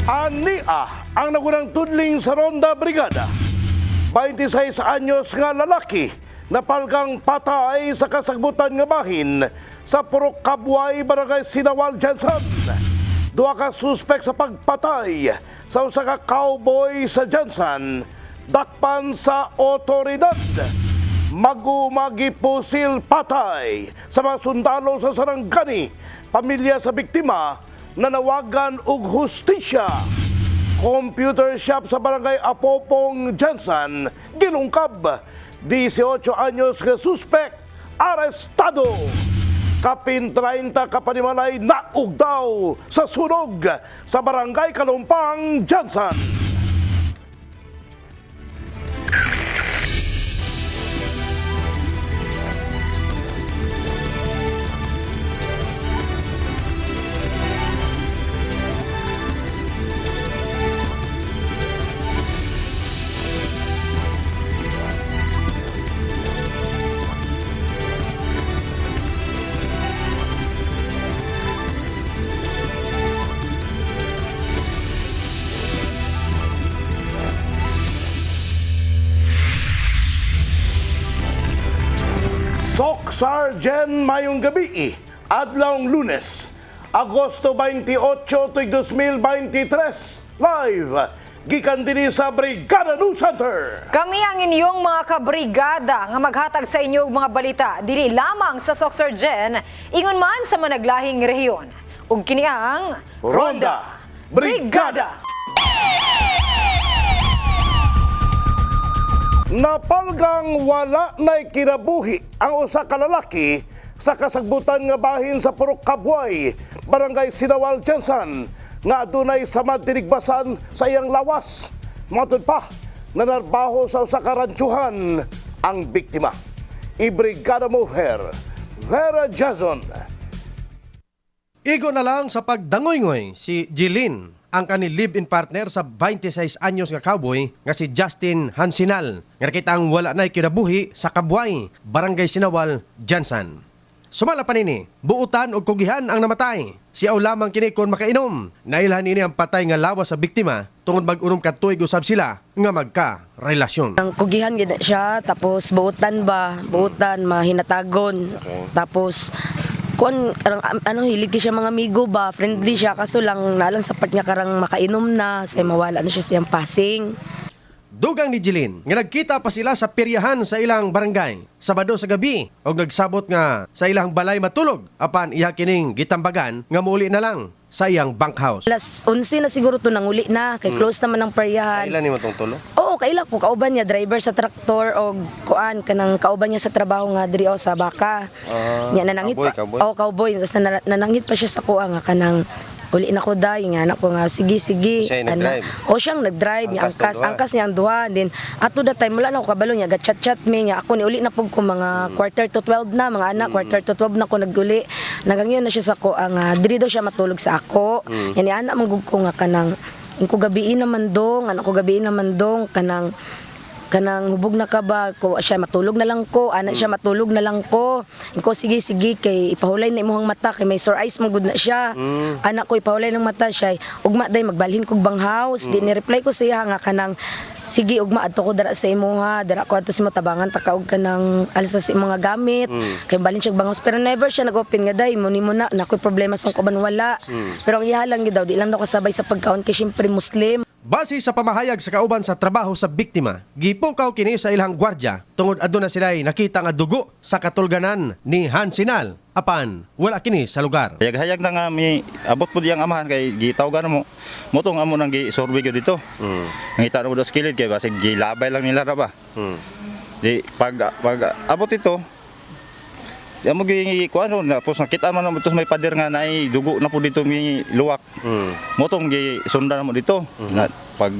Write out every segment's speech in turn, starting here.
Ania ang nagunang tudling sa Ronda Brigada. 26 anyos nga lalaki na palgang patay sa kasagbutan nga bahin sa Purok Kabuay, Barangay Sinawal, Jansan. Duha ka suspek sa pagpatay sa usa ka cowboy sa Jansan dakpan sa otoridad. Magumagi pusil patay sa mga sundalo sa Sarangani. Pamilya sa biktima nanawagan og hustisya. Computer shop sa Barangay Apopong, Jansan gilungkab. 18 anyos nga suspek arestado. Kapin 30 ka panimalay naug daw sa sunog sa Barangay Kalumpang, Jansan. Sok Sergeant mayong gabi, adlawng Lunes, Agosto 28, 2023, live gikan dinhi sa Brigada News Center. Kami ang inyong mga kabrigada nga maghatag sa inyong mga balita dili lamang sa Sok Sergeant ingon man sa managlahing rehiyon. Ug kini ang Ronda Brigada. Napalgang wala na'y kinabuhi ang usa ka lalaki sa kasagbutan nga bahin sa Purok Kabuay, Barangay Sinawal, Jansan, nga adunay samad tinigbasan sa iyang lawas. Matod pa, nanarbaho sa usa ka ransyuhan ang biktima. Ibrigada Moher, Vera Jason. Igo na lang sa pagdangoy-ngoy si Jilin, ang kani live-in partner sa 26 anyos nga cowboy nga si Justin Hansinal, nga nakitang wala na'y kinabuhi sa Kabuay, Barangay Sinawal, Jansan. Sumala pa nini, buutan o kugihan ang namatay. Siyaw lamang kini kon makainom. Nailhan nini ang patay nga lawas sa biktima tungod mag-unom ka tuig usab sila nga magka-relasyon. Ang kugihan gid siya, tapos buutan mahinatagon. Tapos kon hilig siya mga amigo ba, friendly siya, kaso lang nalang sapat niya karang makainom na, say mawala na siya siyang passing. Dugang ni Jilin nga nagkita pa sila sa peryahan sa ilang barangay Sabado sa gabi og nagsabot nga sa ilang balay matulog apan iya kining gitambagan nga muli na lang sa iyang bunkhouse. Alas 11 na siguro to nanguli na kay close naman ang peryahan. Kailan nimo tong tulo? Oo, kaila ko kauban niya driver sa traktor og kuan kanang kauban niya sa trabaho nga diri sa baka. Nya nanangit pa. Oh, cowboy. Tapos nanangit pa siya sa kuha nga kanang uli na ko day nga anak ko nga sige Siya nag-drive? O siyang nag-drive niya angkas niya ang duha. Then ato that time wala na ko kabalo niya gat-chat me niya ako ni uli na pug ko mga quarter to 12 na mga anak quarter to 12 na ko naguli. Nagangyon na siya sa ko ang diri daw siya matulog sa ako. Yan anak manggug ko nga kanang ko gabiin naman dong kanang hubog na ka ba ko siya matulog na lang ko siya matulog na lang ko sige kay ipahulay na imong mata kay may sore eyes magud na siya anak ko ipahulay ng mata siya ugma day magbalhin kog bang house di ni reply ko siya nga kanang sige ugma adto ko dara sa imuha dara ko adto sa tabangan takaog kanang alas sa mga gamit kay balhin siya bang house pero never siya nag-open nga day mo na nakoy problema sa kuban wala pero ang ihalang gid daw di lang daw kasabay sa pagkaon kay syempre Muslim. Base sa pamahayag sa kauban sa trabaho sa biktima, gipukaw kini sa ilang gwardya tungod aduna sila'y nakita nga dugo sa katulganan ni Hansinal apan wala kini sa lugar. Hayag na nga may abot po diyang amahan kay gitawgan mo. Motong amo nang gi-survey ko dito. Ngita na mo do skillet kay basig gilabay lang nila ra ba. Di pag abot ito amo gi kuano na pos nakita man mo may pader nga naay dugo na po dito mi luwak. Motong gi sundan mo dito. Na pag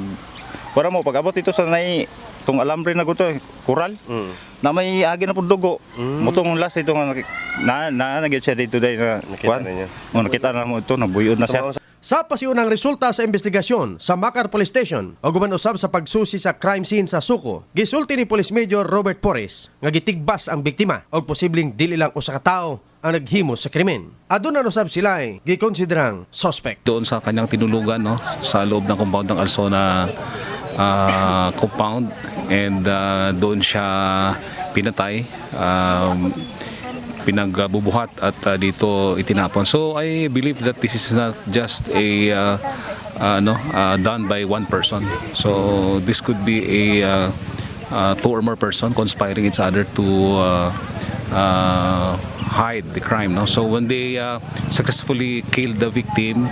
para mo pag abot ito sa naay tong alambre na guto kural. Na may agi na po dugo. Motong last ito nga na nagyud siya dito day na kuan. Nakita na mo ito nabuyod na siya. Sa pasiunang resulta sa investigasyon sa Macar Police Station o guman usab sa pagsusi sa crime scene sa Suco, gisulti ni Police Major Robert Porres nga gitigbas ang biktima og posibleng dili lang usa ka tawo ang naghimo sa krimen. Aduna usab sila ay gikonsiderang suspect. Doon sa kanyang tinulugan, no, sa loob ng compound ng Alsona compound, and doon siya pinatay, pinagbubuhat at dito itinapon. So I believe that this is not just a done by one person. So this could be a two or more person conspiring each other to hide the crime. No? So when they successfully killed the victim,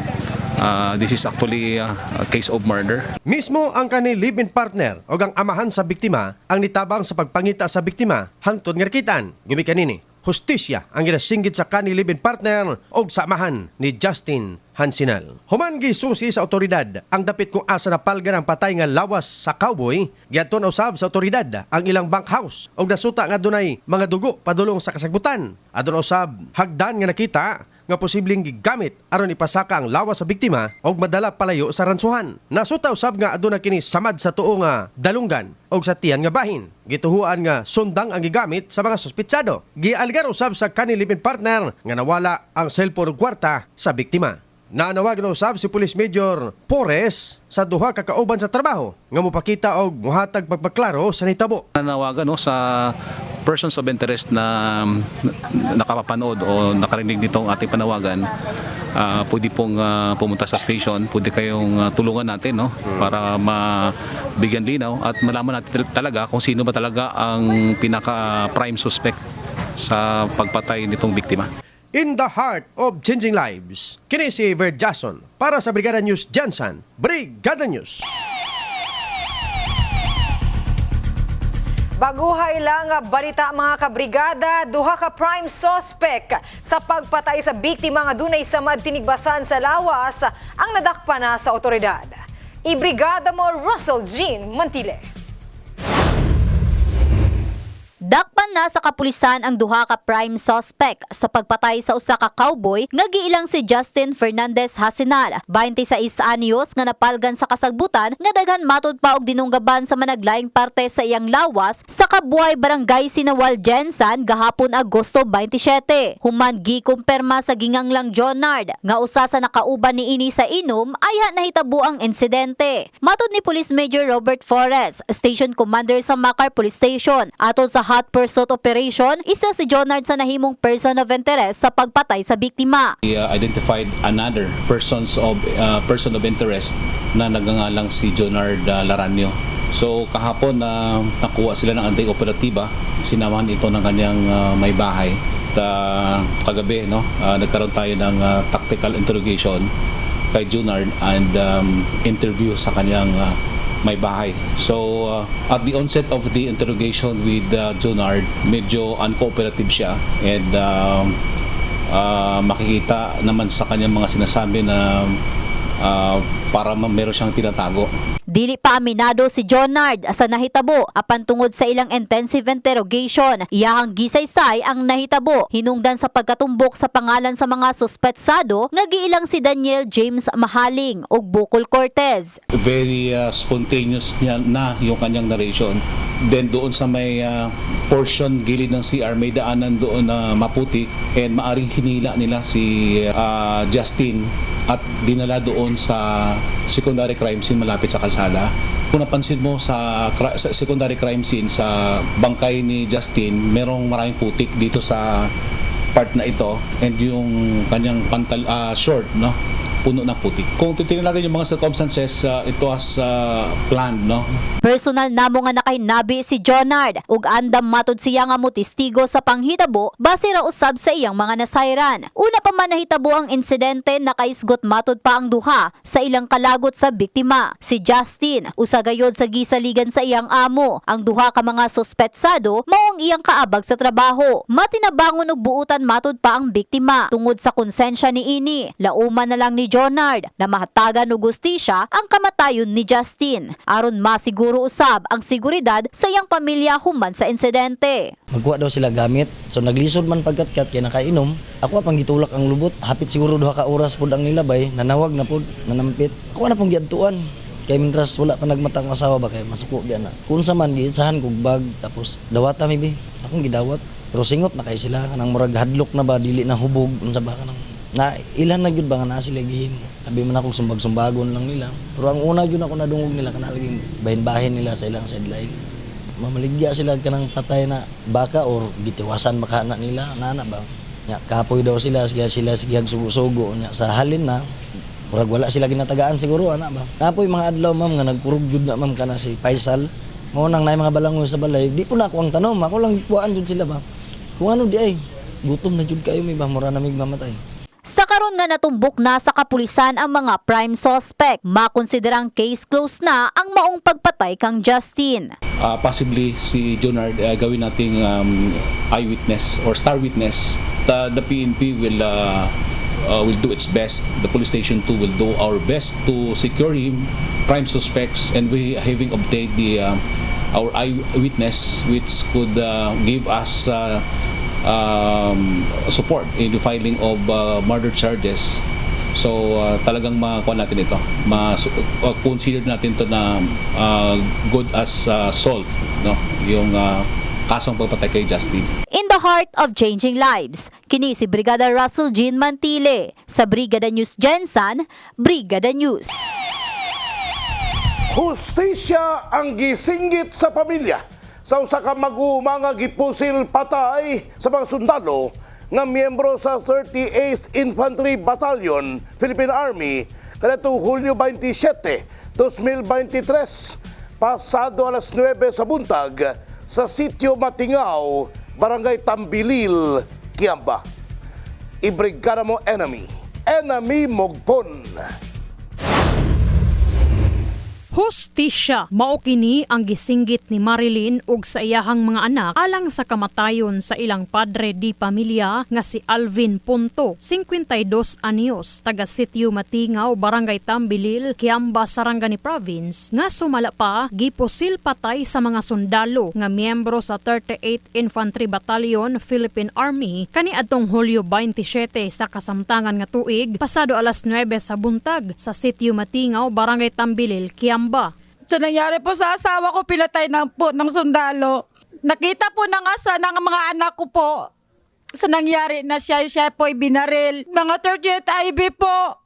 this is actually a case of murder. Mismo ang kani live-in partner o ang amahan sa biktima ang nitabang sa pagpangita sa biktima hangtod nga rakitan. Gumi kanini, hustisya ang ginasinggit sa kani live-in partner o sa amahan ni Justin Hansinal. Human gisusi sa otoridad ang dapit kung asa napalgan ang patay nga lawas sa cowboy, giadton usab sa otoridad ang ilang bank house og nasuta nga dunay mga dugo padulong sa kasagbutan. Adun usab hagdan nga nakita nga posibleng gigamit aron ipasaka ang lawas sa biktima og madala palayo sa ransuhan. Nasuta usab nga aduna kini samad sa tuo nga dalunggan og sa tiyan nga bahin. Gituhuan nga sundang ang gigamit sa mga suspitsado. Gialgar usab sa kani live-in partner nga nawala ang cellphone ug kwarta sa biktima. Naanawagan usab si Police Major Pores sa duha ka kauban sa trabaho nga mopakita og muhatag pagpaklaro sa nahitabo. Nanawagan, no, sa persons of interest na nakapapanood o nakarinig nitong ating panawagan, pwede pong pumunta sa station, pwede kayong tulungan natin, no, para mabigyan linaw at malaman natin talaga kung sino ba talaga ang pinaka-prime suspect sa pagpatay nitong biktima. In the heart of changing lives, kini si Ver Jason para sa Brigada News Jansan, Brigada News. Baguhay lang nga balita mga kabrigada, duha ka prime suspect sa pagpatay sa biktima nga dunay samad tinigbasan sa lawas ang nadakpa na sa otoridad. Ibrigada mo Russell Jean Mantile. Dakpan na sa kapulisan ang duha ka prime suspect sa pagpatay sa usa ka cowboy nga giilang si Justin Fernandez Hasinal, 26 anyos nga napalgan sa kasagbutan nga daghan matud pa og dinunggaban sa managlaing parte sa iyang lawas sa Kabuay Barangay Sinawal Jensan gahapon Agosto 27. Human gikumpirma sa ginganglang Jonard nga usa sa nakauban niini sa inom ayha nahitabo ang insidente. Matud ni Police Major Robert Forres, Station Commander sa Macar Police Station, aton sa hot pursuit operation, isa si Jonard sa nahimong person of interest sa pagpatay sa biktima. We identified another person of interest na nagngangalang si Jonard Laranio. So kahapon nakuha sila ng anti-operatiba, sinamahan ito ng kanyang may bahay. Kagabi, no, nagkaroon tayo ng tactical interrogation kay Jonard and interview sa kanyang may bahay. So at the onset of the interrogation with Jonard, medyo uncooperative siya and makikita naman sa kanyang mga sinasabi na para meron siyang tinatago. Dili pa aminado si Jonard sa nahitabo apan tungod sa ilang intensive interrogation, iyahang gisaysay ang nahitabo hinungdan sa pagkatumbok sa pangalan sa mga suspetsado nga giilang si Daniel James Mahaling ug Bukol Cortez. Very spontaneous niya na yung kanyang narration. Then doon sa may portion gilid ng CR may daanan doon na maputik and maaring hinila nila si Justin at dinala doon sa secondary crime scene malapit sa kalsada. Kung napansin mo sa secondary crime scene sa bangkay ni Justin, merong maraming putik dito sa part na ito and yung kanyang short, no, puno ng putik. Kung titingnan natin yung mga circumstances, ito was planned, no. Personal namo nga nakahinabi si Jonard ug andam matud siya nga motistigo sa panghitabo base ra usab sa iyang mga nasayran. Una pa man nahitabo ang insidente nakaisgot matud pa ang duha sa ilang kalagot sa biktima. Si Justin usa gayod sa gisaligan sa iyang amo. Ang duha ka mga suspetsado mao ang iyang kaabag sa trabaho. Matinabangon og buutan matud pa ang biktima tungod sa konsensya niini. Lauman na lang ni Jonard na mahatagan og gustisya ang kamatayon ni Justin aron masiguro usab ang seguridad sa iyang pamilya human sa insidente. Magkuha daw sila gamit. So naglisod man pagkatkat kaya nakainom. Ako pang gitulak ang lubot. Hapit siguro 2 ka oras pud ang nilabay. Nanawag na pud, nanampit. Ako na pong giadtuan. Kaya mintras wala pa nagmatang asawa ba kaya masuko biya na. Kung sa man giitsahan kog bag tapos dawata maybe. Akong gidawat. Pero singot na kay sila kanang murag hadlok na ba dili na hubog unsa ba kanang na ilan na gyud ba nga na sila gihimo. Sabi man ako sumbag-sumbagon lang nila. Pero ang una gyud ako nadungog nila kana laging bahin-bahin nila sa ilang sideline. Mamaligya sila kanang patay na baka or gitiwasan makana nila nana ba. Nya kapoy daw sila sila sugo-sugo nya sa halin na murag wala sila ginatagaan siguro ana ba. Kapoy mga adlaw ma'am nga nagkurog jud na ma'am kana si Faisal. Mao nang nay mga balangoy sa balay. Di po na ako ang tanom, ako lang kuan jud sila ba. Kung ano di ay gutom na jud kayo may ba mura na mig mamatay. Sa karon nga natumbok na sa kapulisan ang mga prime suspect, makonsiderang case closed na ang maong pagpatay kang Justin. Possibly si Junard gawin nating eyewitness or star witness. The PNP will do its best. The police station too will do our best to secure him, prime suspects, and we having obtained our eyewitness, which could give us support in the filing of murder charges. So talagang makuha natin ito. Consider natin to na good as solved, no? Yung kasong pagpatay kay Justin. In the heart of changing lives, kini si Brigada Russell Jean Mantile sa Brigada News Gensan, Brigada News. Hustisya ang gisinggit sa pamilya sa usa ka mag-uuma nga gipusil patay sa mga sundalo nga miyembro sa 38th Infantry Battalion, Philippine Army, kadtong Hulyo 27, 2023, pasado alas 9 sa buntag sa Sitio Matingaw, Barangay Tambilil, Kiamba. Ibrigada mo enemy Mogpon. Hustisya mao kini ang gisinggit ni Marilyn ug sa iyahang mga anak alang sa kamatayon sa ilang padre di pamilya nga si Alvin Punto, 52 anyos, taga Sitio Matingaw, Barangay Tambilil, Kiamba, Sarangani Province, nga sumala pa gipusil patay sa mga sundalo nga miyembro sa 38th Infantry Battalion, Philippine Army kaniadtong Hulyo 27 sa kasamtangan nga tuig pasado alas 9 sa buntag sa Sitio Matingaw, Barangay Tambilil, Kiamba. So nangyari po sa asawa ko, pinatay ng sundalo. Nakita po ng mga anak ko po sa nangyari na siya po ay binaril. Mga 38 IB po.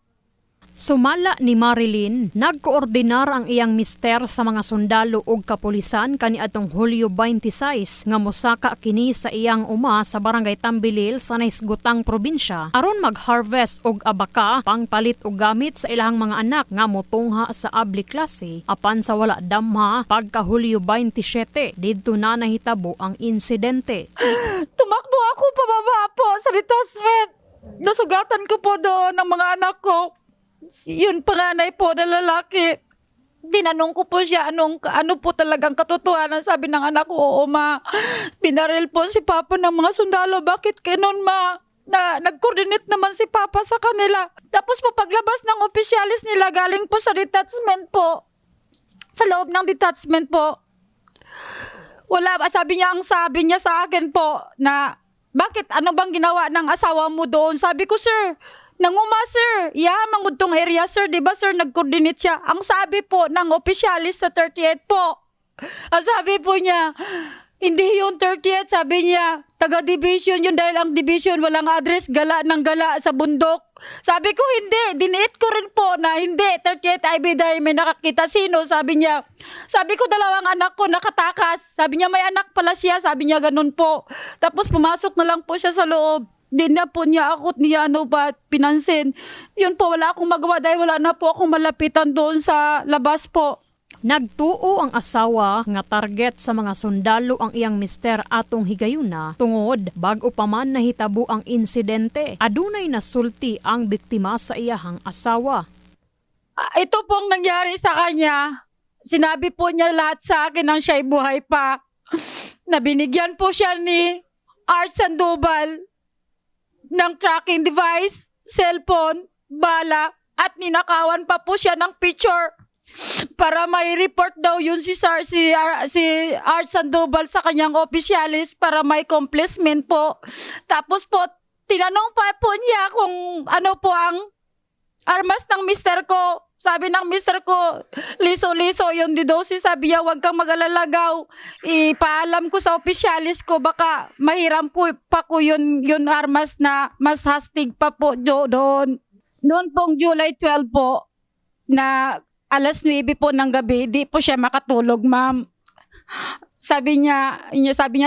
Sumala ni Marilyn, nagkoordinar ang iyang mister sa mga sundalo ug kapulisan kaniadtong Hulyo 26 nga mosaka kini sa iyang uma sa Barangay Tambilil sa Naisgutang probinsya aron mag-harvest og abaka pangpalit og gamit sa ilahang mga anak nga motungha sa abli klase apan sa wala damha pagka Hulyo 27 didto na nahitabo ang insidente. Tumakbo ako pababa po sa detachment. Nasugatan ko po doon ng mga anak ko. Yun panganay po na lalaki. Tinanong ko po siya ano po talagang katotohanan. Sabi ng anak ko, oo ma, binaril po si Papa ng mga sundalo. Bakit ganun ma? Nag-coordinate naman si Papa sa kanila. Tapos po paglabas ng opisyalis nila galing po sa detachment po. Sa loob ng detachment po. Wala, sabi niya sa akin po na bakit ano bang ginawa ng asawa mo doon? Sabi ko, sir, nanguma sir, mangud tong area sir, di ba sir, nag-coordinate siya. Ang sabi po ng opisyalis sa 38 po, ang sabi po niya, hindi yung 38, sabi niya, taga-division yun dahil ang division walang address, gala ng gala sa bundok. Sabi ko hindi, diniit ko rin po na hindi, 38 IB dahil may nakakita. Sino? Sabi niya. Sabi ko dalawang anak ko nakatakas. Sabi niya may anak pala siya, sabi niya ganun po. Tapos pumasok na lang po siya sa loob. Di na po niya akot niya pinansin. Yun po, wala akong magawa dahil wala na po akong malapitan doon sa labas po. Nagtuo ang asawa nga target sa mga sundalo ang iyang mister atong higayuna tungod bag-o pa man nahitabo ang insidente. Adunay nasulti ang biktima sa iyahang asawa. Ito pong nangyari sa kanya. Sinabi po niya lahat sa akin nang siya'y buhay pa. Nabinigyan po siya ni Art Sandoval ng tracking device, cellphone, bala, at ninakawan pa po siya ng picture para may report daw yun si Art Sandoval sa kanyang opisyalis para may complacement po. Tapos po, tinanong pa po niya kung ano po ang armas ng mister ko. Sabi ng mister ko, liso-liso yung didosis. Sabi niya, huwag kang mag-alalagaw. Ipaalam ko sa opisyalis ko, baka mahiram po pa ko yun armas na mas hastig pa po doon. Noon pong July 12 po, na alas 9 po ng gabi, di po siya makatulog, ma'am. Sabi niya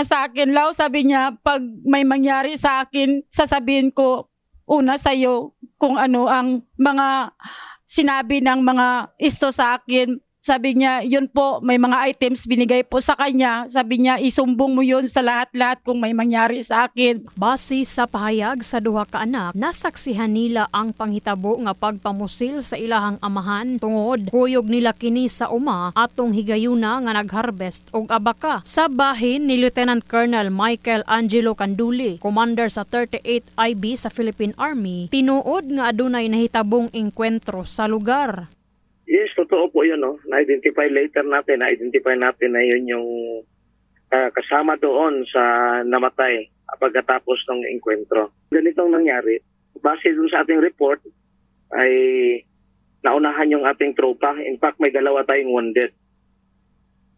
sa akin, Lau, sabi niya, pag may mangyari sa akin, sasabihin ko una sa'yo kung ano ang mga sinabi ng mga isto sa akin. Sabi niya, yun po, may mga items binigay po sa kanya. Sabi niya, isumbong mo yun sa lahat-lahat kung may mangyari sa akin. Base sa pahayag sa duha ka anak, nasaksihan nila ang panghitabo nga pagpamusil sa ilahang amahan tungod kuyog nila kini sa uma atong higayuna nga nagharvest og abaka. Sa bahin ni Lieutenant Colonel Michael Angelo Canduli, commander sa 38 IB sa Philippine Army, tinuod nga adunay nahitabong engkwentro sa lugar. Yes, totoo po yun. No? Na-identify natin na yun yung kasama doon sa namatay pagkatapos ng engkwentro. Ganitong nangyari, base dun sa ating report, ay naunahan yung ating tropa. In fact, may 2 tayong wounded.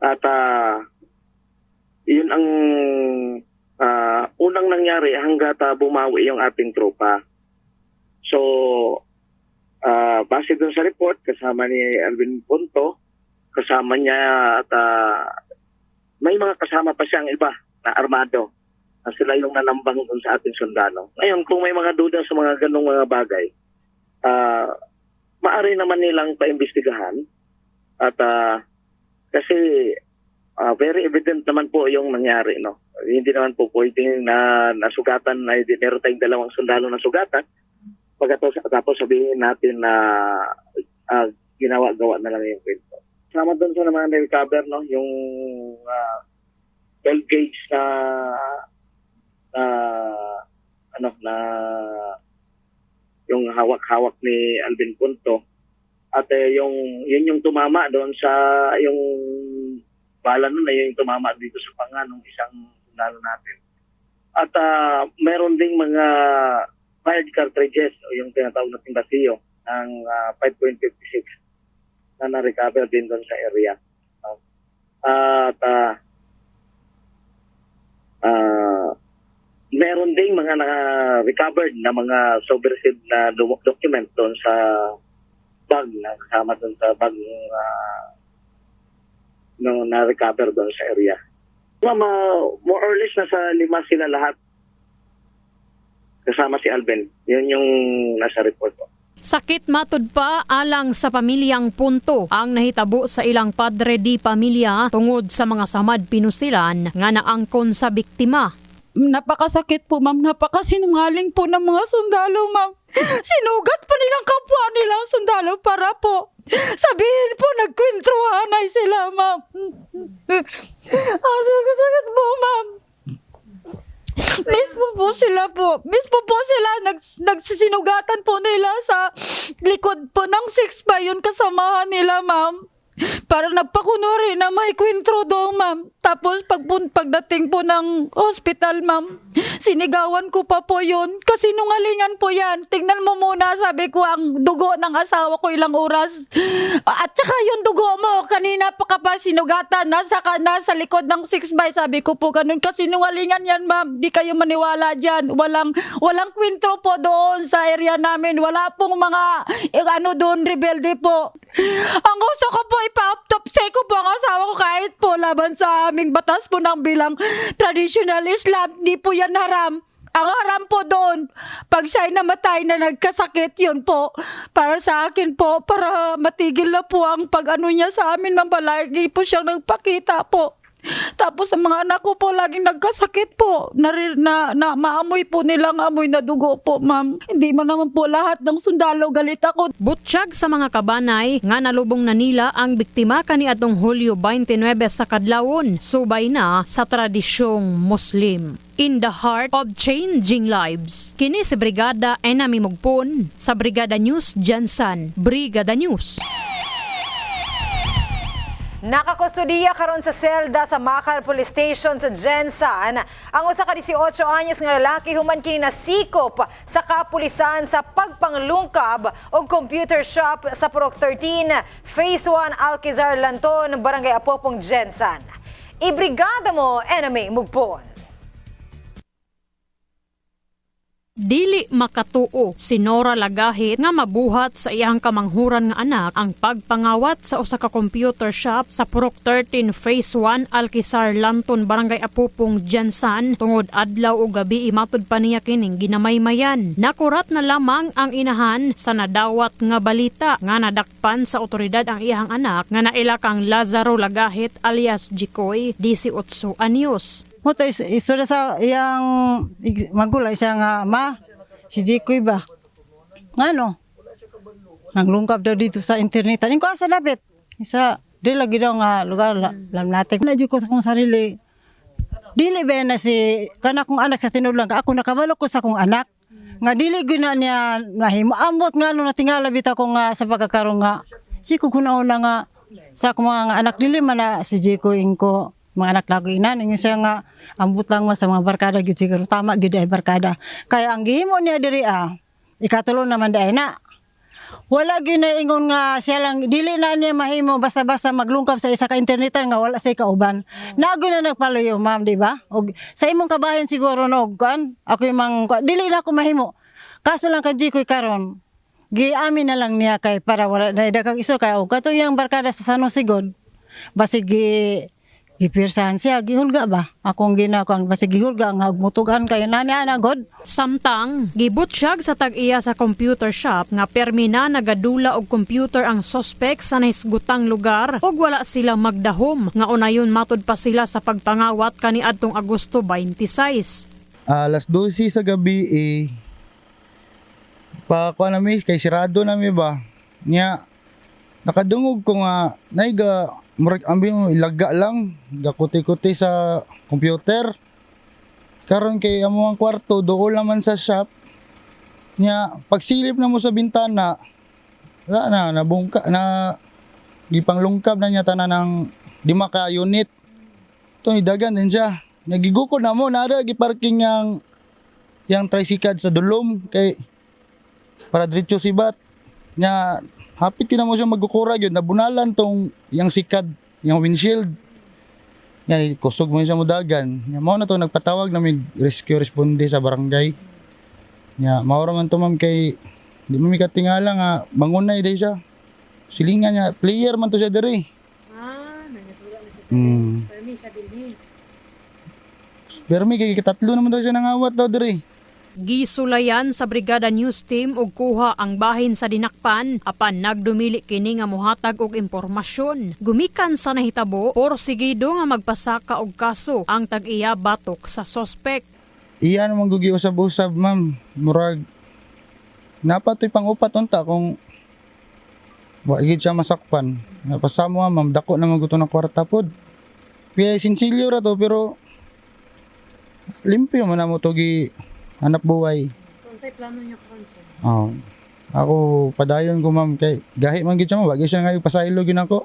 At yun ang unang nangyari hanggat bumawi yung ating tropa. So, base dun sa report, kasama ni Alvin Punto, kasama niya at may mga kasama pa siyang iba na armado. Sila yung nanambang dun sa ating sundalo. Ngayon, kung may mga duda sa mga ganong mga bagay, maaari naman nilang paimbestigahan. At kasi very evident naman po yung nangyari. No? Hindi naman po pwedeng na nasugatan, meron tayong 2 sundalo na sugatan. Pagkatapos sabihin natin na ginawa-gawa na lang yung kwento. Sama doon sa naman na-recover, no? Yung 12 gauge na yung hawak-hawak ni Alvin Punto. At yun yung tumama doon sa yung bala nun na yung tumama dito sa panga ng isang sundalo natin. At meron ding mga fired cartridges o yung tinatawag nating basiyo ng 5.56 na na-recover din doon sa area. At meron ding mga na-recovered na mga subversive na document doon sa bag na kasama doon sa bag na-recover doon sa area. More or less nasa 5 sila lahat. Kasama si Alvin. Yun yung nasa report ko. Sakit matod pa alang sa pamilyang Punto ang nahitabo sa ilang padre di pamilya tungod sa mga samad pinusilan nga naangkon sa biktima. Napakasakit po, ma'am. Napakasinungaling po ng mga sundalo, ma'am. Sinugat pa nilang kapwa nilang sundalo para po sabihin po nagkwentruhan ay sila, ma'am. Ang sakit po, ma'am. Mismo po sila nagsisinugatan po nila sa likod po ng 6 ba yun kasamahan nila, ma'am. Para nagpakunwari na may kwentro daw, ma'am. Tapos pagdating po ng hospital, ma'am, sinigawan ko pa po yun. Kasi nungalingan po yan. Tingnan mo muna, sabi ko, ang dugo ng asawa ko ilang oras. At saka yung dugo mo, kanina pa ka pa sinugatan, nasa likod ng 6 by, sabi ko po ganun. Kasi nungalingan yan, ma'am. Di kayo maniwala dyan. Walang kwentro po doon sa area namin. Wala pong mga, doon, rebelde po. Ang gusto ko po, ipa-autopsy ko po ang asawa ko kahit po laban sa aming batas po ng bilang traditional Islam. Di po yan haram. Ang haram po doon, pag siya'y namatay na nagkasakit, yun po. Para sa akin po, para matigil na po ang pag-ano niya sa amin, mabalagi po siyang nagpakita po. Tapos sa mga anak ko po, laging nagkasakit po. Maamoy po nilang amoy na dugo po, ma'am. Hindi man naman po lahat ng sundalo galit ako. Butsyag sa mga kabanay nga nalubong na nila ang biktima kaniadtong Hulyo 29 sa kadlawon, subay na sa tradisyong Muslim. In the heart of changing lives. Kini si Brigada Enami Mugpon sa Brigada News Jansan. Brigada News. Nakakustodiya karon sa selda sa Macal Police Station sa Jensan ang usa ka 18 anyos nga lalaki human kini nasikop sa kapulisan sa pagpanglungkab og computer shop sa Purok 13, Phase 1, Alcazar Lanton, Barangay Apopong, Jensan. Ibrigada mo, enemy Mugpon. Dili makatuo si Nora Lagahit nga mabuhat sa iyang kamanghuran nga anak ang pagpangawat sa usa ka computer shop sa Purok 13 Phase 1 Alcazar Lanton Barangay Apupong Jensan tungod adlaw o gabi imatud pa niya kining ginamaymayan. Nakurat na lamang ang inahan sa nadawat nga balita nga nadakpan sa otoridad ang iyang anak nga naila kang Lazaro Lagahit alias Jikoy, 18 anyos. Moto istorya sa iyang magulay siya nga ma si Jikoy ba ngano nanglungkap daw dito sa internet aning ko asa dapat isa di lagi daw nga lugar lam natin na ko sa kong sarili dili ba na si kana kong anak sa tinulang ako nakabalo ko sa kong anak nga dili gina niya nahimo ambot nga no natingala bita ko nga sa pagkakaroon nga si ko kunauna nga sa akong mga anak dili man na si Jikoy ko mga anak lago inan ingon siya nga ambot lang sa mga barkada gyud siguro tama gyud ay barkada kaya ang gihimo niya diri ikatulo naman dai na wala gyud na ingon nga siya lang dili na niya mahimo basta-basta maglungkap sa isa ka internetan nga wala say kauban nago na nagpaluyo ma'am di ba og sa imong kabahin siguro no kan ako imong dili na ako mahimo kaso lang kay Jikoy karon giamin na lang niya kay para wala na daghang istor kay og kato yang barkada sa San Jose God basig gipirsahan siya, gihulga ba? Akong ginako, basta gihulga, nga mutugan kayo nani ana God. Samtang, gibutsyag sa tag-iya sa computer shop nga permi na nagadula og computer ang suspect sa naisgutang lugar ug wala sila magdahom nga unayon matud pa sila sa pagpangawat kaniadtong Agosto 26. Alas 12 sa gabi pakuha nami kay sirado nami ba nya nakadungog ko nga naiga murag ambing ilaga lang gakuti-kuti sa computer karon kay amo ang kwarto dool naman sa shop nya pagsilip na mo sa bintana wala na nabungka na gipanglungkab na niya tanan ng 5 ka unit to idagan din siya nagigukod na mo nara giparking yang tricycle sa dulom kay para diretso sibat nya hapit ko na mo siya magkukura yun, nabunalan tong yung sikad, yung windshield. Yan, kusog mo siya mudagan. Yan, mao na to, nagpatawag na may rescue responde sa barangay. Yan, maura man to ma'am kay, di mo may katingala nga, bangunay day siya. Silingan niya, player man to siya diri. Nangatula na siya. Permi siya din. Pero may katatlo naman daw siya nangawat daw diri. Gisulayan sa Brigada News Team og kuha ang bahin sa dinakpan apan nagdumili kini nga mohatag og impormasyon. Gumikan sa nahitabo, porsigido nga magpasaka og kaso ang tag-iya batok sa suspect. Iya naman gugi-usab-usab ma'am, murag napatoy pang-upat unta kung wagid siya masakpan. Napasamo ma'am, dako naman gusto ng kwarta pod. Kaya sinsilyo ra to pero limpyo man na mo to hanap buhay. So, unsay plano niyo karon sir? Ako padayon ko ma'am kay gahi man gid siya mo, wagi siya nga pasaylo gyud ako.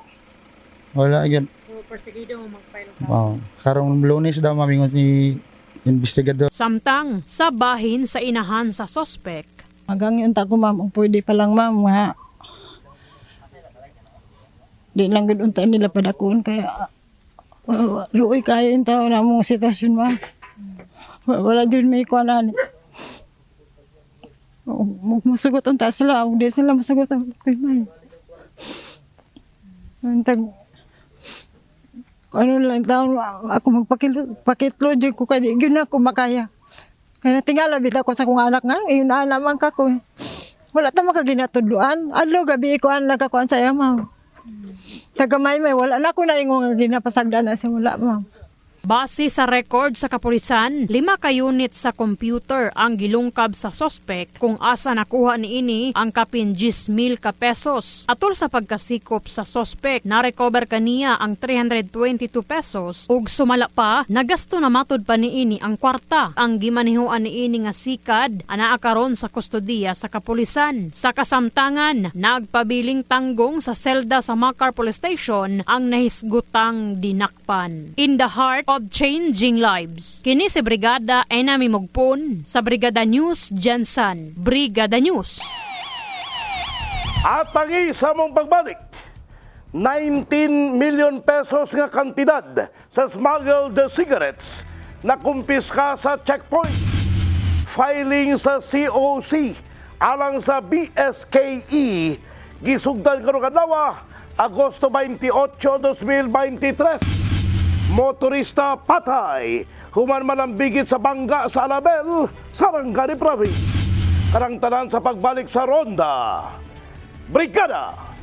Wala gyud. So, perseguido mo mag-file ka. Karong Lunes daw mamingon si investigador. Samtang sa bahin sa inahan sa suspect. Magang unta ko ma'am, og pwede pa lang ma'am nga. Di lang gud unta nila padakon kaya luoy kayo in taon na mong sitwasyon ma'am. Wala dyan may kuwanan. Masugot ang taas sila. Hindi sila masugot ang may. Ano lang taon, ako magpakitlo dyan ko kaya yun ako makaya. Kaya natingala bita ko sa kong anak nga. Yun na naman ka ko. Wala ta makaginatudluan. Adlo gabi ko ang nakakuan sa iya, ma'am. Tagamay may wala na ko na yung ginapasagdan na siya wala, ma'am. Base sa record sa kapulisan, 5 ka unit sa computer ang gilungkab sa sospek kung asa nakuha niini ang kapin 10,000 ka pesos. Atol sa pagkasikop sa sospek, na-recover kaniya ang 322 pesos ug sumala pa, nagasto na matud pa niini ang kwarta. Ang gimanihuan niini nga sikad anaa karon sa kustodiya sa kapulisan. Sa kasamtangan, nagpabiling tanggong sa selda sa Makar Police Station ang nahisgutang dinakpan. In the heart of changing lives. Kini si Brigada Enami Mugpon sa Brigada News Jansan. Brigada News. At ang isa mong pagbalik, 19 million pesos nga kantidad sa smuggled cigarettes na kumpiska sa checkpoint. Filing sa COC alang sa BSKE gisugdan karong adlaw Agosto 28, 2023. Motorista patay human malambigit sa bangga sa Alabel, Sarangani Province. Karangtanan sa pagbalik sa ronda. Brigada!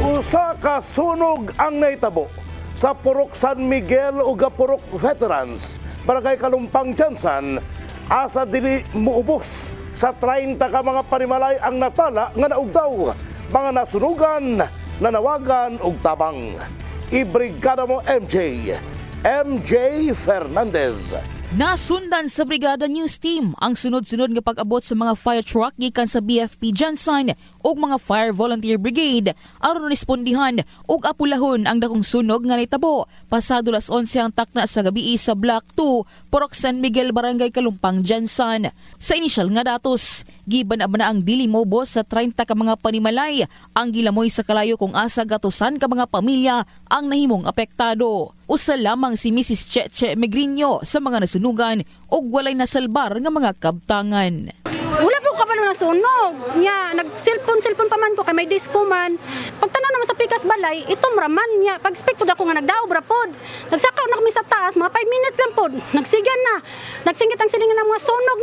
Usa ka sunog ang naitabo sa Purok San Miguel ug Purok Veterans, Barangay Kalumpang, Jansan, asa dili muubos sa 30 ka mga panimalay ang natala nga naugdaw, mga nasunugan, nanawagan ug tabang. Ibrigada mo MJ Fernandez. Nasundan sa Brigada News Team ang sunod-sunod nga pag-abot sa mga fire truck gikan sa BFP Jansan ug mga Fire Volunteer Brigade aron respondihan ug apulahon ang dakong sunog nga nitabo pasado las 11 ang takna sa gabi sa Block 2, Purok San Miguel, Barangay Kalumpang, Jansan. Sa inisyal nga datos, giban-ab na ang dili mobos sa 30 ka mga panimalay ang gilamoy sa kalayo kung asa gatusan ka mga pamilya ang nahimong apektado. Usa lamang si Mrs. Cheche Megrinyo sa mga nasunugan ug walay nasalbar nga mga kabtangan. Wala po ka pa nung nasunog. Nya, nag-cellphone pa man ko kay may disco man. Pagtanaw naman sa pikas balay, itom raman niya. Pag-expect po ako nga nagdaob rapod. Nagsakaw na kami sa taas, mga 5 minutes lang po. Nagsigan na. Nagsingit ang silingan ng mga sunog.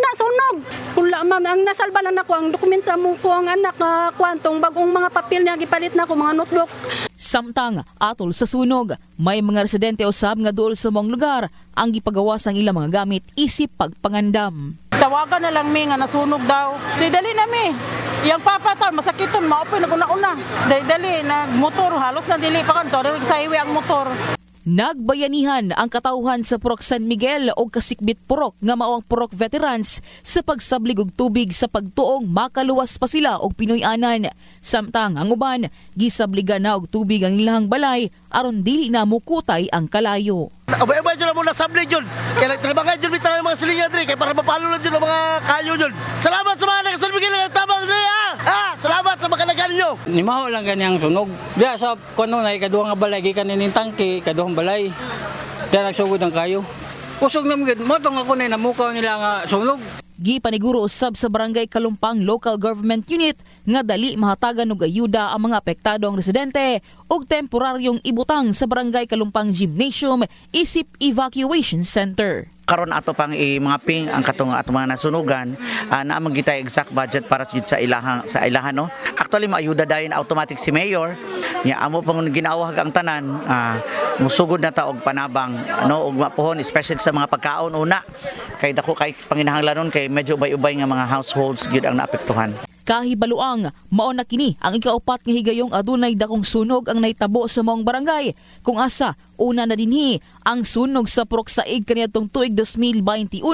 Wala ma'am, ang nasalba lang ako, ang dokumenta mo ko ang anak na kwantong bagong mga papel niya, gipalit na ako, mga notebook. Samtang atol sa sunog, may mga residente usab nga duol sa mong lugar ang gipagawas ang ilang mga gamit isip pagpangandam. Tawagan na lang mi nga nasunog daw. Dali na mi. Yang papatan masakiton maopoy naguna-una. Dali nagmotor halos na dili pa kanto sa highway ang motor. Nagbayanihan ang katauhan sa Purok San Miguel o Kasikbit Purok nga mao ang Purok Veterans sa pagsablig og tubig sa pagtuong makaluwas pa sila og Pinoy-anan. Samtang ang uban gisabligan na og tubig ang ilang balay aron dili na mukutay ang kalayo. Abay-abay dyan na muna sabli dyan. Kaya nagtrabagan dyan bitang mga silingan dyan. Kaya para mapalo lang dyan ang mga kayo dyan. Salamat sa mga nakasalbigil ng tabang dyan ha. Salamat sa mga kanagan nyo. Nimaho lang ganyang sunog. Diya sa kuno na ikaduhang nga balay. Gikanin tangke, ikaduhang balay. Diya nagsugod ang kayo. Usog naman gud. Motong ako na namukaw nila nga sunog. Gipaniguro usab sa Barangay Kalumpang Local Government Unit nga dali mahatagan og ayuda ang mga apektadong residente og temporaryong ibutang sa Barangay Kalumpang Gymnasium isip evacuation center. Karon ato pang mga ang katong ato mga nasunugan na magitay exact budget para sa ilahan no. Actually maayuda dayon automatic si mayor nya amo pang ginawag ang tanan musugod na ta og panabang no og mapuhon especially sa mga pagkaon una kay dako kay panginahanglanon kay medyo ubay-ubay nga mga households gyud ang naapektuhan. Kahibaluang, mao na kini ang ikaupat nga higayong adunay dakong sunog ang naitabo sa maong barangay. Kung asa, una na dinhi ang sunog sa Purok Saig kaniadtong tuig 2021,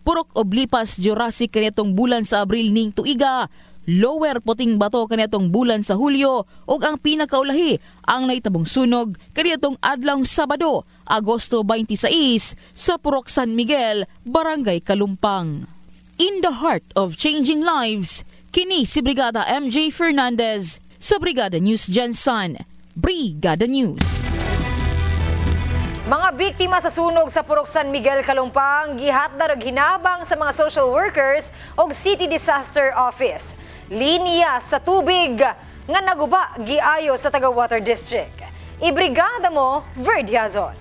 Purok Oblipas Jurassic kaniadtong bulan sa Abril ning tuiga, Lower Puting Bato kaniadtong bulan sa Hulyo, ug ang pinakaulahi ang naitabong sunog kaniadtong adlawng Sabado, Agosto 26 sa Purok San Miguel, Barangay Kalumpang. In the heart of changing lives, kini si Brigada MJ Fernandez sa Brigada News Jansan. Brigada News. Mga biktima sa sunog sa Purok San Miguel, Kalumpang, gihatda og hinabang sa mga social workers og City Disaster Office. Linya sa tubig nga naguba giayo sa Taga Water District. Ibrigada mo, Verdiazon.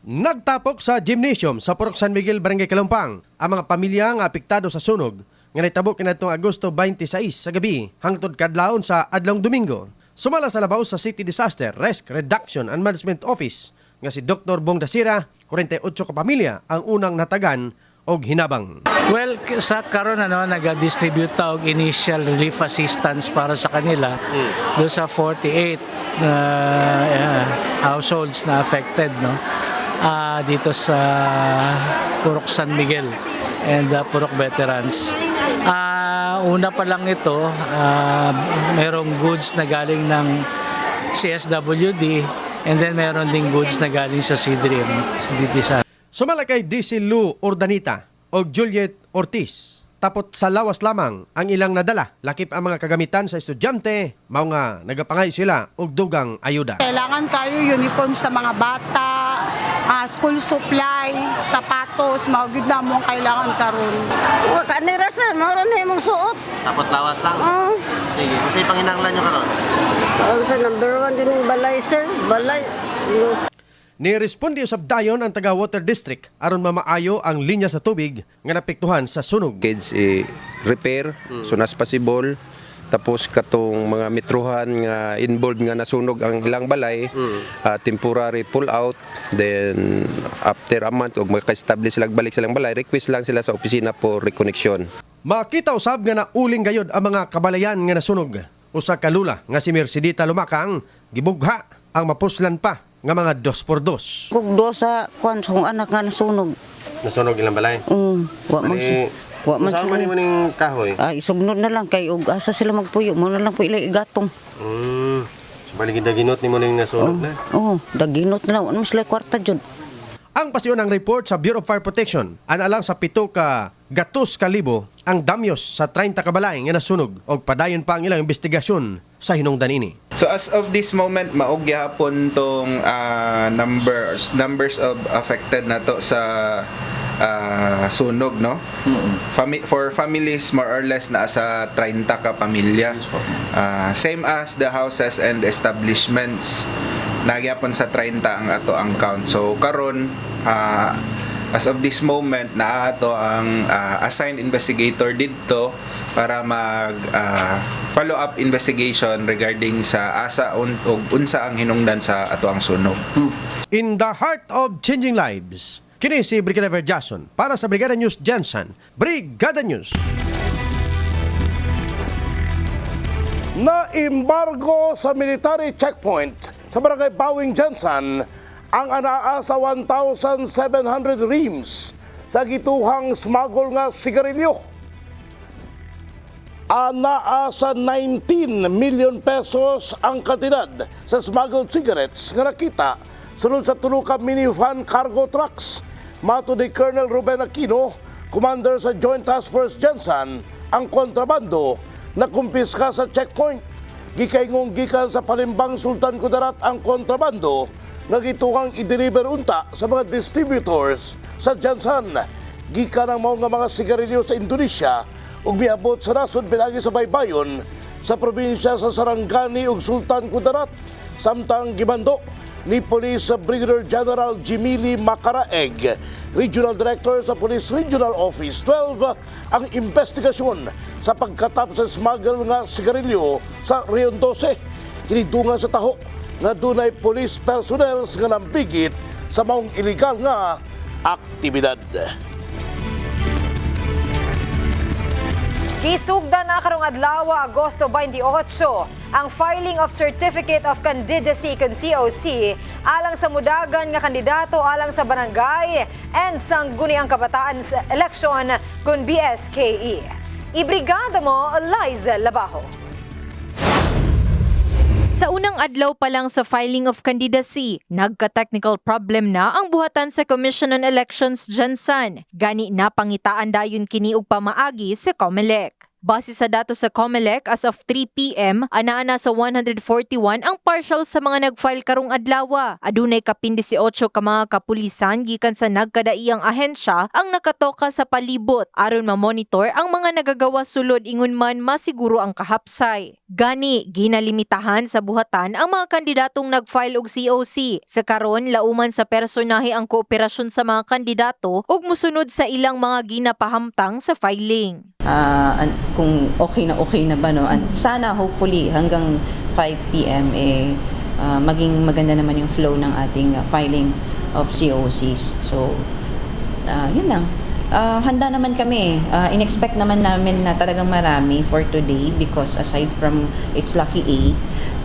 Nagtapok sa gymnasium sa Purok San Miguel, Barangay Kalumpang ang mga pamilya nga apektado sa sunog nga nahitabo kaniadtong Agosto 26 sa gabi hangtod kadlawon sa adlong Domingo. Sumala sa labaw sa City Disaster Risk Reduction and Management Office nga si Dr. Bong Dasira, 48 ka pamilya ang unang natagan og hinabang. Well, sa karon nag-distribute ta og initial relief assistance para sa kanila do sa 48 households na affected dito sa Purok San Miguel and Purok Veterans. Una pa lang ito, merong goods na galing ng CSWD and then meron ding goods na galing sa CDRIM. Sumala kay DC Lou Ordanita o Juliet Ortiz. Tapos sa lawas lamang ang ilang nadala. Lakip ang mga kagamitan sa estudyante, mao nga nagapangay sila og dugang ayuda. Kailangan kayo uniform sa mga bata, school supply, sapatos, maugid na mo kailangan karon. Wa kanira sir, mao na imong suot. Tapos lawas lang? Sige, kasi panginahanglan nyo karon? Sa number 1 din yung balay sir, balay. Ni-responde usab dayon ang Taga Water District aron mamaayo ang linya sa tubig nga napektuhan sa sunog. Kids repair soon as possible. Tapos katong mga metrohan nga involved nga nasunog ang ilang balay, temporary pull out, then after a month og maka-establish sila balik silang balay, request lang sila sa opisina for reconnection. Makita usab nga nauling gayod ang mga kabalayan nga nasunog. Usa ka lula nga si Mercedita Lumakang gibugha ang mapuslan pa nga mga 2x2. Kung do sa kwan sa anak nga nasunog. Nasunog ilang balay? Wa man wa man sila. Saan man ning kahoy? Isugnod na lang kay ug asa sila magpuyo, mo na lang po ilay igatong. So baligid daginot nimo ning nasunog na. Daginot na lang, ano sila kwarta jud. Ang pasyon ng report sa Bureau of Fire Protection, analang sa 7 ka gatos kalibo ang damyos sa 30 ka balay nga nasunog og padayon pa ang ilang investigasyon sa hinungdan ini. So as of this moment, maog gyapon tong numbers of affected nato sa sunog, no? For families, more or less na sa 30 ka pamilya. Same as the houses and establishments, nagyapon sa 30 ang ato ang count. So karon as of this moment na ato ang assigned investigator dito para mag follow up investigation regarding sa asa ug unsa ang hinungdan sa ato ang sunog. In the heart of changing lives, kini si Brigada Verdiazon para sa Brigada News Jensen. Brigada News. Na-embargo sa military checkpoint sa Barangay Bawing Jensen ang anaa sa 1,700 reams sa gituhang smuggle nga sigarilyo. Anaa sa 19 million pesos ang kantidad sa smuggled cigarettes nga nakita sulod sa tulo ka minivan cargo trucks. Mato ni Colonel Ruben Aquino, commander sa Joint Task Force Jensen, ang kontrabando na kumpiska sa checkpoint. Gikaingong gikan sa Palimbang Sultan Kudarat ang kontrabando nga gituhang i-deliver unta sa mga distributors sa Jensen. Gikan ang mga sigarilyo sa Indonesia ug miabot sa nasod pinagi sa baybayon sa probinsya sa Sarangani ug Sultan Kudarat. Samtang gibando ni Police Brigadier General Jimili Macaraeg, Regional Director sa Police Regional Office 12, ang investigasyon sa pagkatap sa smuggle nga sigarilyo sa Rion 12. Kinidungan sa taho nga dunay police personnel nga nambigit sa maong illegal nga aktibidad. Kisugda na karong adlaw Agosto 28 ang filing of Certificate of Candidacy kon COC alang sa mudagan nga kandidato alang sa barangay and sangguniang kabataan sa election kon BSKE. Ibrigada mo, Liza Labajo. Sa unang adlaw pa lang sa filing of candidacy, nagka-technical problem na ang buhatan sa Commission on Elections Jensen. Gani na pangitaan dayon kini og pamaagi sa COMELEC. Base sa datos sa COMELEC, as of 3 p.m., ana-ana sa 141 ang partial sa mga nag-file karong adlaw. Adunay kapin 18 ka mga kapulisan gikan sa nagkadaiyang ahensya ang nakatoka sa palibot aron ma-monitor ang mga nagagawa sulod ingon man masiguro ang kahapsay. Gani, ginalimitahan sa buhatan ang mga kandidatong nag-file og COC. Sa karon, lauman sa personahe ang kooperasyon sa mga kandidato ug musunod sa ilang mga ginapahamtang sa filing. Kung okay na ba, no? Sana hopefully hanggang 5 p.m. maging maganda naman yung flow ng ating filing of COCs. So, yun lang. Handa naman kami. In-expect naman namin na talagang marami for today because aside from it's lucky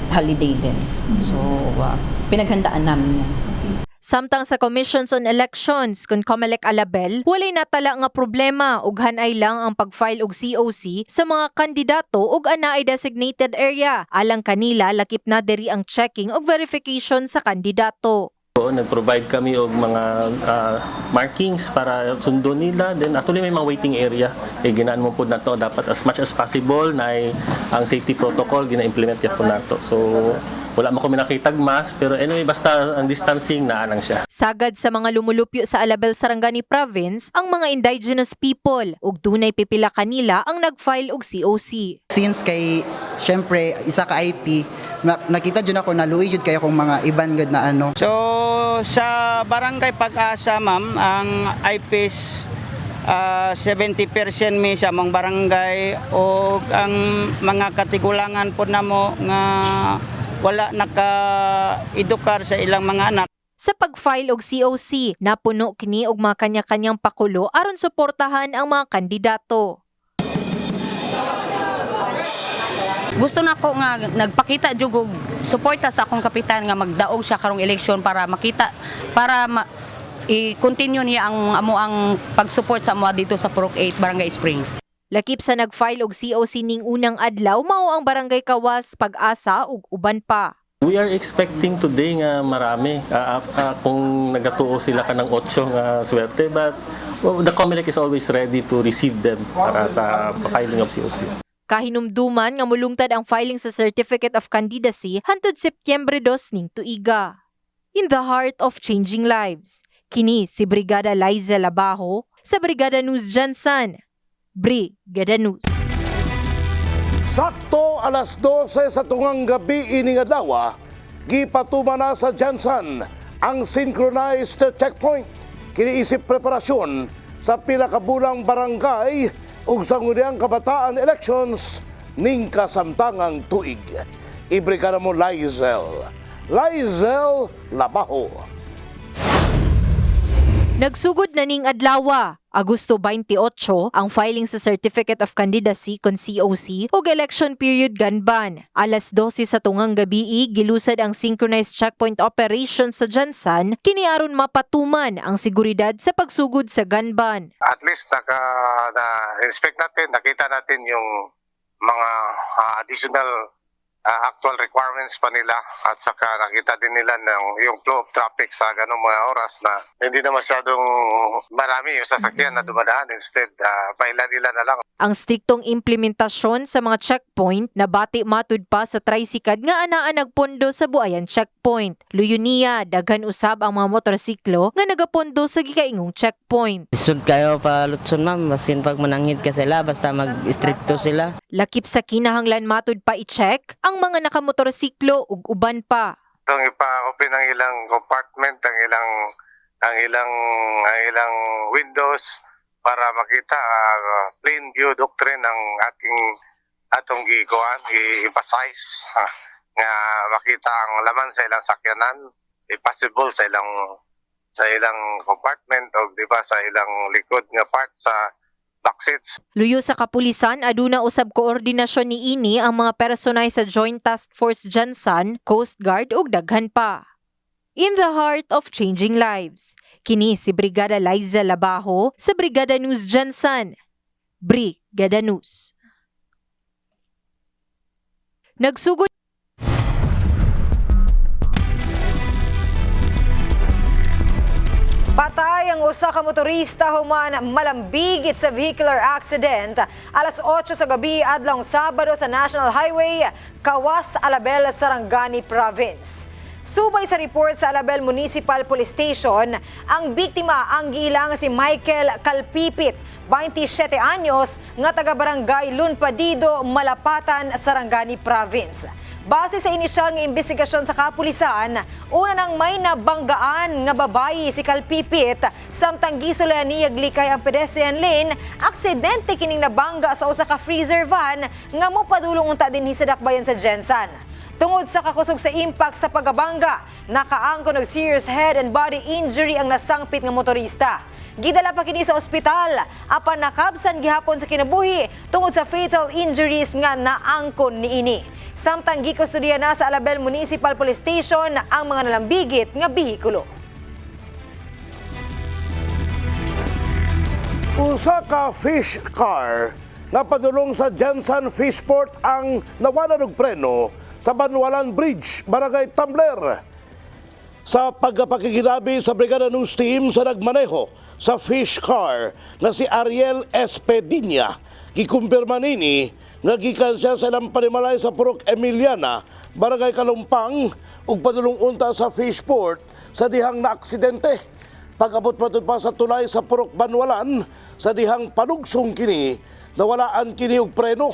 8, holiday din. So, pinaghandaan namin yan. Samtang sa Commissions on Elections, kung COMELEC alabel, walay natala nga problema ug hanay lang ang pag-file og COC sa mga kandidato ug anaay designated area. Alang kanila, lakip na diri ang checking ug verification sa kandidato. Nag-provide kami og mga markings para sundon nila. Then actually may mga waiting area. Ginaan mo po na to. Dapat as much as possible na ang safety protocol gina-implement yan po na to. So wala mo kami nakitag mas, pero anyway, basta ang distancing naanang siya. Sagad sa mga lumulupyo sa Alabel, Sarangani Province, ang mga indigenous people ug dunay pipila kanila ang nag-file og COC. Since kay, syempre, isa ka IP, nakita dyan ako, naluwi dyan kayo kung mga iban good na ano. So, sa Barangay Pag-asa, ma'am, ang IPs 70% mi sa mong barangay o ang mga katigulangan po na mo nga wala naka-edukar sa ilang mga anak. Sa pag-file og COC, napuno kini og mga kanya-kanyang pakulo aron suportahan ang mga kandidato. Gusto na ko nga nagpakita jud og suporta sa akong kapitan nga magdaog siya karong eleksyon para makita i-continue niya ang pag-support sa amo dito sa Purok 8 Barangay Spring. Lakip sa nag-file og COC ning unang adlaw mao ang Barangay Kawas, Pag-asa ug uban pa. We are expecting today nga marami kung nagatuo sila kanang 8 nga swerte, but the COMELEC is always ready to receive them para sa filing of COC. Kahinumduman nga mulungtad ang filing sa Certificate of Candidacy hangtod Setyembre 2 ning tuiga. In the heart of changing lives, kini si Brigada Liza Labajo sa Brigada News Jansan. Brigada News. Sakto alas 12 sa tungang gabi ining adlaw, gipatuman na sa Jansan ang synchronized checkpoint. Kiniisip preparasyon sa pila ka bulang barangay ug sangguniang kabataan elections ning kasamtangang tuig. Ibrigada mo Lizel Labajo. Nagsugod na ning adlaw, Agosto 28, ang filing sa Certificate of Candidacy kon COC ug election period ganban. Alas 12 sa tungang gabi, gilusad ang synchronized checkpoint operation sa Jansan kini aron mapatuman ang seguridad sa pagsugod sa ganban. At least na-inspect natin, nakita natin yung mga additional actual requirements pa nila at saka nakita din nila yung flow of traffic sa ganung mga oras na hindi na masyadong marami yung sasakyan na dumadaan. Instead, pailan-ilan na lang. Ang striktong implementasyon sa mga checkpoint na bati matud pa sa tricycad nga anaa nagpondo sa Buayan checkpoint. Luyo niya, daghan usab ang mga motorsiklo nga nagapondo sa gikaingong checkpoint. Isod kayo pa lutson ma'am, basin pag mananghid ka sila, basta mag-stricto sila. Lakip sa kinahanglan matud pa i-check ang mga nakamotorsiklo ug uban pa. Itong ipa-open ang ilang compartment, ang ilang windows para makita plain view doctrine ng atong i-emphasize nga makita ang laman sa ilang sakyanan, possible sa ilang compartment o di ba sa ilang likod nga part sa backseats. Luyo sa kapulisan, aduna usab koordinasyon niini ang mga personay sa Joint Task Force Jansan, Coast Guard ug daghan pa. In the heart of changing lives, kini si Brigada Liza Labajo sa Brigada News Jansan. Brigada News. Nagsugod patay ang usa ka motorista human malambigit sa vehicular accident alas 8 sa gabi adlong Sabado sa National Highway, Kawas, Alabel, Sarangani Province. Subay sa report sa Alabel Municipal Police Station, ang biktima ang giilang si Michael Calpipit, 27 anyos, nga taga-barangay Lunpadido, Malapatan, Sarangani Province. Base sa inisyal nga investigasyon sa kapulisan, una nang may nabanggaan nga babayi si Calpipit samtang gisulan niya glikay ang pedestrian lane, aksidente kining nabangga sa usa ka freezer van nga mopadulong unta dinhi sa dakbayan sa Jensan. Tungod sa kakusog sa impact sa pagabangga, nakaangkon og serious head and body injury ang nasangpit nga motorista. Gidala pa kini sa ospital, apan nakabsan gihapon sa kinabuhi tungod sa fatal injuries nga naangkon niini. Samtang gikustodiya na sa Alabel Municipal Police Station ang mga nalambigit nga bihikulo. Usa ka fish car nga padulong sa Jensen Fishport ang nawalan og preno sa Banwalan Bridge, Barangay Tumbler. Sa pagpakikinabi sa Brigada News Team sa nagmaneho sa fish car na si Ariel Espediña, gikumpirma nini nga gikan siya sa ilang panimalay sa Purok Emiliana, Barangay Kalumpang, ug padulong unta sa Fishport sa dihang naaksidente. Pag-abot matud pa sa tulay sa Purok Banwalan, sa dihang palugsong kini, nawalaan kini og preno.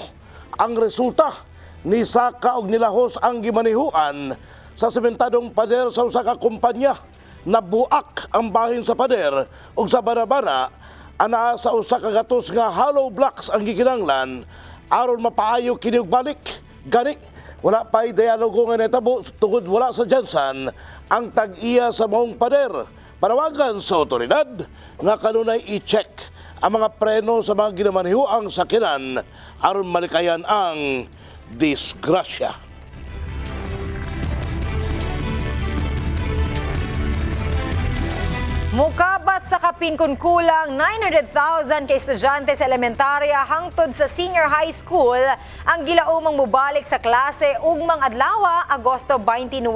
Ang resulta, nisaka og nilahos ang gimanihuan sa sementadong pader sa usa ka kumpanya. Nabuak ang bahin sa pader ug sa barabara ana sa usa ka gatos nga hollow blocks ang gikinahanglan aron mapaayo kini og balik. Gani wala pay dialogo nga natabo tungod wala sa Jensen ang tag-iya sa maong pader. Panawagan sa otoridad nga kanunay i-check ang mga preno sa mga ginamanihuang sakinan aron malikayan ang disgrasya. Mukabat sa kapin kun kulang 900,000 ka estudyante sa elementarya hangtod sa senior high school ang gilaumang mubalik sa klase ugmang adlaw Agosto 29.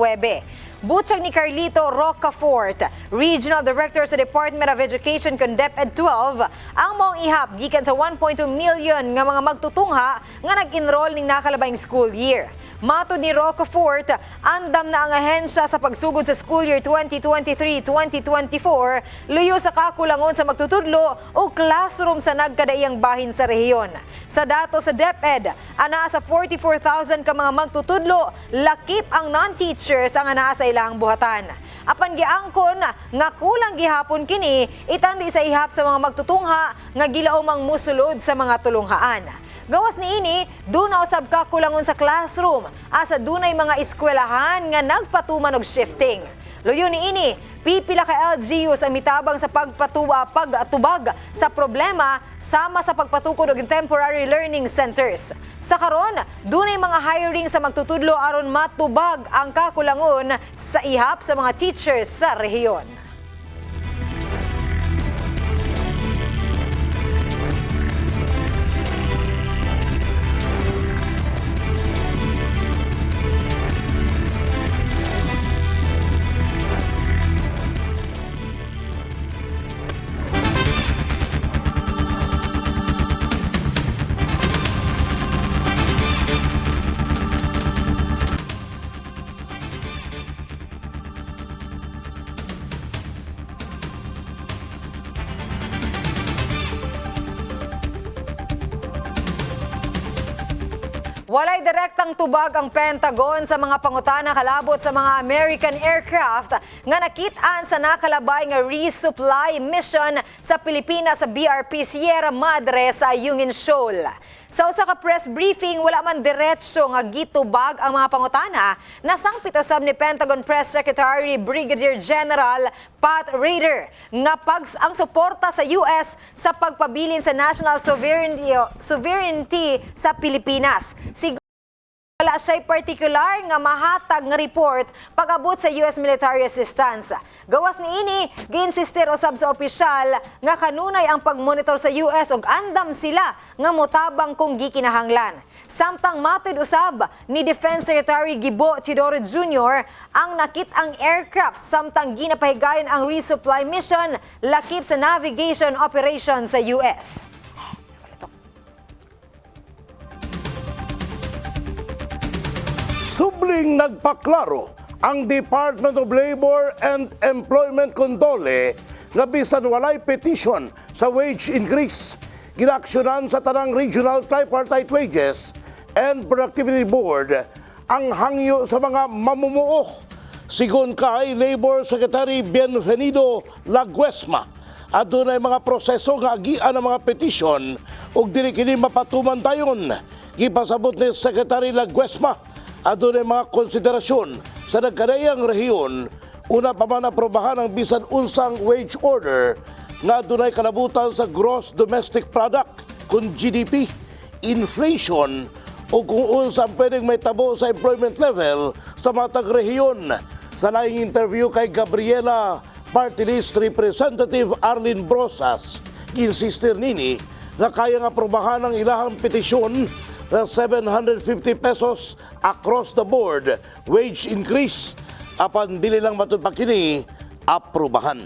Butchag ni Carlito Rocafort, Regional Director sa Department of Education kun DepEd 12, ang maong ihap gikan sa 1.2 million nga mga magtutungha nga nag-enroll ning nakalabayng school year. Matod ni Rocafort, andam na ang ahensya sa pagsugod sa school year 2023-2024, luyo sa kakulangon sa magtutudlo o classroom sa nagkadaiyang bahin sa rehiyon. Sa dato sa DepEd, ana sa 44,000 ka mga magtutudlo, lakip ang non-teachers ang ana sa ilahang buhatan. Apan giangkon nga kulang gihapon kini, itandi sa ihap sa mga magtutungha nga gilaumang musulod sa mga tulunghaan. Gawas niini, duna usab kakulangon sa classroom, asa dunay mga eskwelahan nga nagpatuman og shifting. Luyo niini, pipila ka LGUs ang mitabang sa pagtubag sa problema sama sa pagpatukod og temporary learning centers. Sa karon, dunay mga hiring sa magtutudlo aron matubag ang kakulangon sa ihap sa mga teachers sa rehiyon. Walay direktang tubag ang Pentagon sa mga pangutana kalabot sa mga American aircraft nga nakitaan sa nakalabay nga resupply mission sa Pilipinas sa BRP Sierra Madre sa Ayungin Shoal. Sa usa ka press briefing, wala man diretso nga gitubag ang mga pangutana, nasangpit usab ni Pentagon Press Secretary Brigadier General Pat Ryder nga ang suporta sa US sa pagpabilin sa national sovereignty sa Pilipinas. Wala siya'y partikular nga mahatag nga report pag-abot sa US military assistance. Gawas niini, giinsistir usab sa opisyal nga kanunay ang pagmonitor sa US ug andam sila nga motabang kung gikinahanglan. Samtang matud usab ni Defense Secretary Gibo Teodoro Jr. ang nakit-ang aircraft samtang ginapahigayon ang resupply mission lakip sa navigation operation sa US. Subling nagpaklaro ang Department of Labor and Employment Condole nga bisan walay petition sa wage increase. Ginaksyonan sa tanang Regional Tripartite Wages and Productivity Board ang hangyo sa mga mamumuo. Sigon kay Labor Secretary Bienvenido Laguesma, adunay mga proseso nga agian ang mga petition ug dili kini mapatuman dayon. Gipasabot ni Secretary Laguesma adunay mga konsiderasyon sa nagkadayang rehiyon. Una pa man aprobahan ang bisan unsang wage order nga adunay kalabutan sa gross domestic product kung GDP, inflation o kung unsang pwedeng may tabo sa employment level sa matag rehiyon. Sa laing interview kay Gabriela Party List Representative Arlene Brosas, insistir nini na kaya nga aprobahan ang ilahang petisyon na 750 pesos across the board wage increase apan dili lang matud pa kini aprubahan.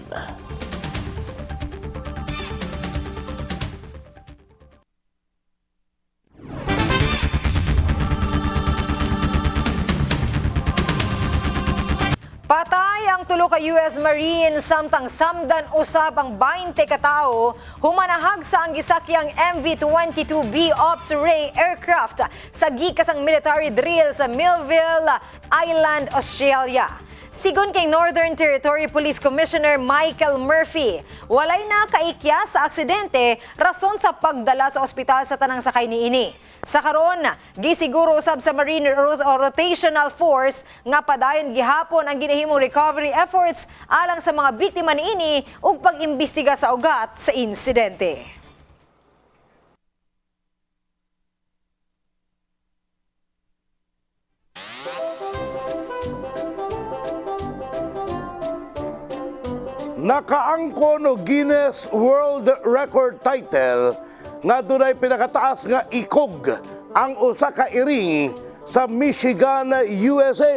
Patay ang tulo ka US Marine samtang samdan usab ang 20 ka tawo humanahag sa ang gisakyang MV-22B Ops Ray aircraft sa gikasang military drill sa Millville Island, Australia. Sigon kay Northern Territory Police Commissioner Michael Murphy, walay na kaikya sa aksidente rason sa pagdala sa ospital sa tanang sakay niini. Sa karon, gisiguro usab sa Marine Rotational Force nga padayon gihapon ang ginahimong recovery efforts alang sa mga biktima niini ug pag-imbestiga sa ugat sa insidente. Nakaangkon og Guinness World Record title nga dunay pinakataas nga ikog ang usa ka iring sa Michigan, USA.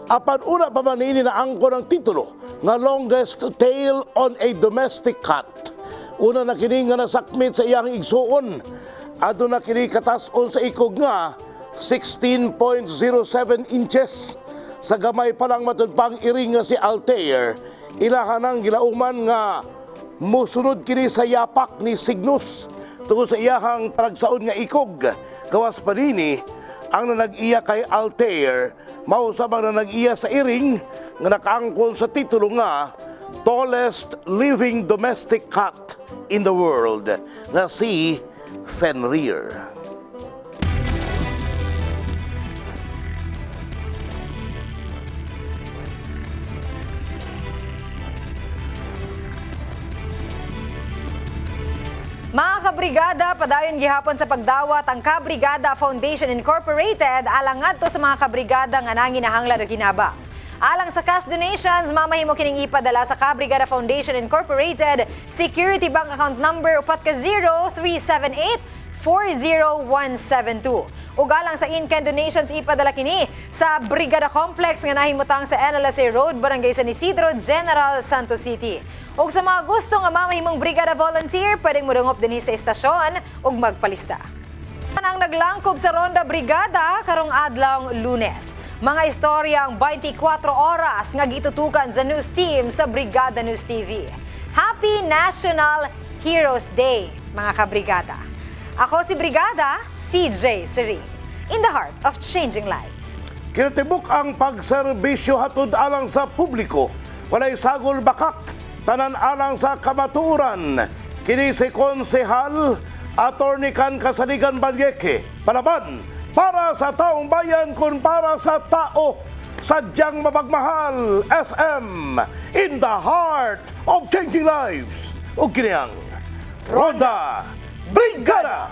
Apan una pa man ini naangkon ang titulo nga longest tail on a domestic cat. Una na kini nga nasakmit sa iyang igsuon. Aduna kini katas-on sa ikog nga 16.07 inches. Sa gamay pa lang matud pang iring nga si Altair, ilahan ang gilauman nga musunod kini sa yapak ni Cygnus tungod sa iyahang paragsaon nga ikog. Gawas pa nini ang nanag-iya kay Altair mausab ang nanag-iya sa iring nga nakaangkon sa titulo nga tallest living domestic cat in the world nga si Fenrir. Mga kabrigada, padayon gihapon sa pagdawat ang Kabrigada Foundation Incorporated alang ngadto sa mga kabrigada nga nanginahanglan og hinabang. Alang sa cash donations, mamahimo kining ipadala sa Kabrigada Foundation Incorporated Security Bank Account Number upat ka 0378-40172. Ug alang sa in-kind donations ipadala kini sa Brigada Complex nga nahimutang sa NLSA Road, Barangay San Isidro, General Santos City. Ug sa mga gusto nga mamahimong Brigada Volunteer, pwedeng modungop dinhi sa estasyon ug magpalista. Ang naglangkob sa Ronda Brigada karong adlawng Lunes. Mga istoryang 24 oras nga gitutukan sa news team sa Brigada News TV. Happy National Heroes Day, mga kabrigada. Ako si Brigada CJ Seri, in the heart of changing lives. Kinatibuk ang pagserbisyo hatod alang sa publiko. Walay sagol bakak, tanan alang sa kamatuoran. Kini si Konsehal Attorney Can Kasaligan Balyeke. Palaban para sa taong bayan kun para sa tao. Sadyang mapagmahal, SM, in the heart of changing lives. O kiniyang Ronda Brigada!